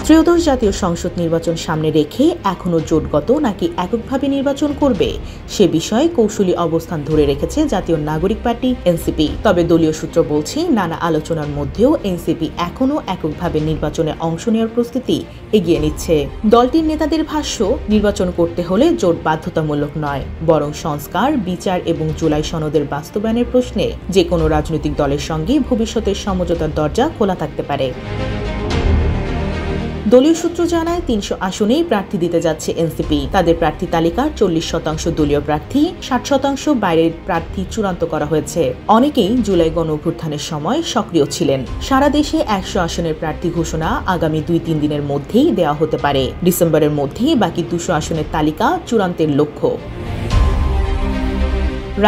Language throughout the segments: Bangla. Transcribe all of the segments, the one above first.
ত্রয়োদশ জাতীয় সংসদ নির্বাচন সামনে রেখে এখনও জোটগত নাকি এককভাবে নির্বাচন করবে সে বিষয়ে কৌশলী অবস্থান ধরে রেখেছে জাতীয় নাগরিক পার্টি এনসিপি। তবে দলীয় সূত্র বলছে, নানা আলোচনার মধ্যেও এনসিপি এখনও এককভাবে নির্বাচনে অংশ নেওয়ার প্রস্তুতি এগিয়ে নিচ্ছে। দলটির নেতাদের ভাষ্য, নির্বাচন করতে হলে জোট বাধ্যতামূলক নয়, বরং সংস্কার, বিচার এবং জুলাই সনদের বাস্তবায়নের প্রশ্নে যে কোনো রাজনৈতিক দলের সঙ্গে ভবিষ্যতের সমঝোতার দরজা খোলা থাকতে পারে। দলীয় সূত্র জানায়, ৩০০ আসনেই প্রার্থী দিতে যাচ্ছে এনসিপি। তাদের প্রার্থী তালিকার 40% দলীয় প্রার্থী, 60% বাইরের প্রার্থী চূড়ান্ত করা হয়েছে। অনেকেই জুলাই গণঅভ্যুত্থানের সময় সক্রিয় ছিলেন। সারা দেশে 100 আসনের প্রার্থী ঘোষণা আগামী 2-3 দিনের মধ্যেই দেওয়া হতে পারে। ডিসেম্বরের মধ্যেই বাকি 200 আসনের তালিকা চূড়ান্তের লক্ষ্য।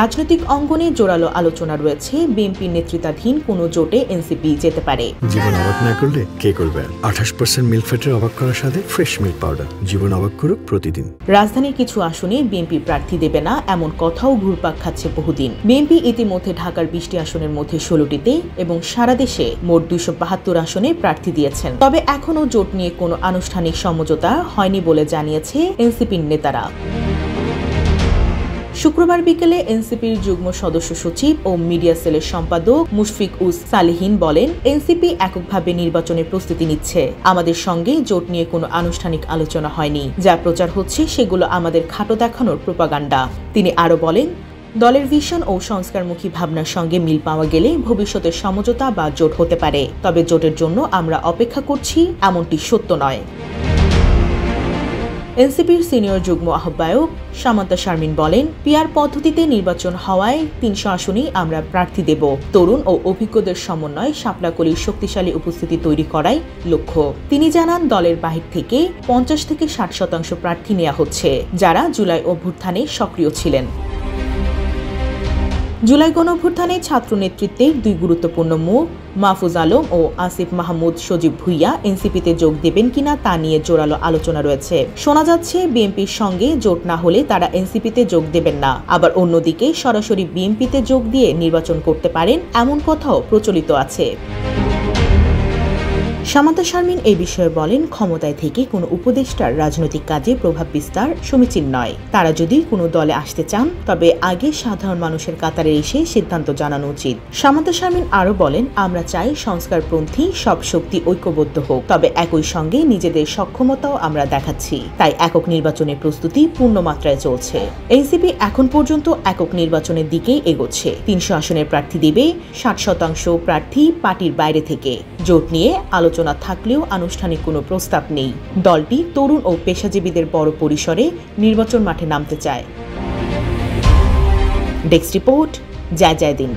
রাজনৈতিক অঙ্গনে জোরালো আলোচনা রয়েছে। বিএনপির নেতৃত্বাধীন কোনো জোটে এনসিপি যেতে পারে। জীবন অবাক না করলে কে করবে? 28% মিল্ক ফ্যাটের অবাক করার সাথে ফ্রেশ মিল্ক পাউডার। জীবন অবাক করুক প্রতিদিন। রাজধানীর কিছু আসনে বিএনপি প্রার্থী দেবে না, এমন কথাও ঘুরপাক খাচ্ছে বহুদিন। বিএনপি ইতিমধ্যে ঢাকার 20টি আসনের মধ্যে 16টিতে এবং সারা দেশে মোট 272 আসনে প্রার্থী দিয়েছেন। তবে এখনও জোট নিয়ে কোনো আনুষ্ঠানিক সমঝোতা হয়নি বলে জানিয়েছে এনসিপির নেতারা। শুক্রবার বিকেলে এনসিপির যুগ্ম সদস্য সচিব ও মিডিয়া সেলের সম্পাদক মুশফিক উস সালেহীন বলেন, এনসিপি এককভাবে নির্বাচনের প্রস্তুতি নিচ্ছে। আমাদের সঙ্গে জোট নিয়ে কোনো আনুষ্ঠানিক আলোচনা হয়নি। যা প্রচার হচ্ছে সেগুলো আমাদের খাটো দেখানোর প্রোপাগান্ডা। তিনি আরও বলেন, দলের ভিশন ও সংস্কারমুখী ভাবনার সঙ্গে মিল পাওয়া গেলে ভবিষ্যতের সমঝোতা বা জোট হতে পারে। তবে জোটের জন্য আমরা অপেক্ষা করছি, এমনটি সত্য নয়। এনসিপির সিনিয়র যুগ্ম আহ্বায়ক সামান্তা শারমিন বলেন, পিআর পদ্ধতিতে নির্বাচন হওয়ায় 300 আসনেই আমরা প্রার্থী দেব। তরুণ ও অভিজ্ঞদের সমন্বয়ে শাপলাকলির শক্তিশালী উপস্থিতি তৈরি করাই লক্ষ্য। তিনি জানান, দলের বাহির থেকে 50-60% প্রার্থী নেওয়া হচ্ছে, যারা জুলাই অভ্যুত্থানে সক্রিয় ছিলেন। জুলাই গণঅভ্যুত্থানে ছাত্র নেতৃত্বের 2 গুরুত্বপূর্ণ মুখ মাহফুজ আলম ও আসিফ মাহমুদ সজীব ভুইয়া এনসিপিতে যোগ দেবেন কিনা তা নিয়ে জোরালো আলোচনা রয়েছে। শোনা যাচ্ছে, বিএনপির সঙ্গে জোট না হলে তারা এনসিপিতে যোগ দেবেন না। আবার অন্যদিকে সরাসরি বিএনপিতে যোগ দিয়ে নির্বাচন করতে পারেন, এমন কথাও প্রচলিত আছে। সামান্তা শারমিন এই বিষয়ে বলেন, ক্ষমতায় থেকে কোনো উপদেষ্টার রাজনৈতিক কাজে প্রভাব বিস্তার সমীচীন নয়। তারা যদি কোনো দলে আসতে চান, তবে আগে সাধারণ মানুষের কাতারে এসে সিদ্ধান্ত জানানো উচিত। সামান্তা শারমিন আরও বলেন, আমরা চাই সংস্কারপন্থী সব শক্তি ঐক্যবদ্ধ হোক, তবে একই সঙ্গে নিজেদের সক্ষমতাও আমরা দেখাচ্ছি। তাই একক নির্বাচনের প্রস্তুতি পূর্ণমাত্রায় চলছে। এনসিপি এখন পর্যন্ত একক নির্বাচনের দিকেই এগোচ্ছে। 300 আসনের প্রার্থী দেবে, 60% প্রার্থী পার্টির বাইরে থেকে। জোট নিয়ে আলোচনা থাকলেও আনুষ্ঠানিক কোনো প্রস্তাব নেই। দলটি তরুণ ও পেশাজীবীদের বড় পরিসরে নির্বাচন মাঠে নামতে চায়। ডেস্ক রিপোর্ট, জয় জয় দিন।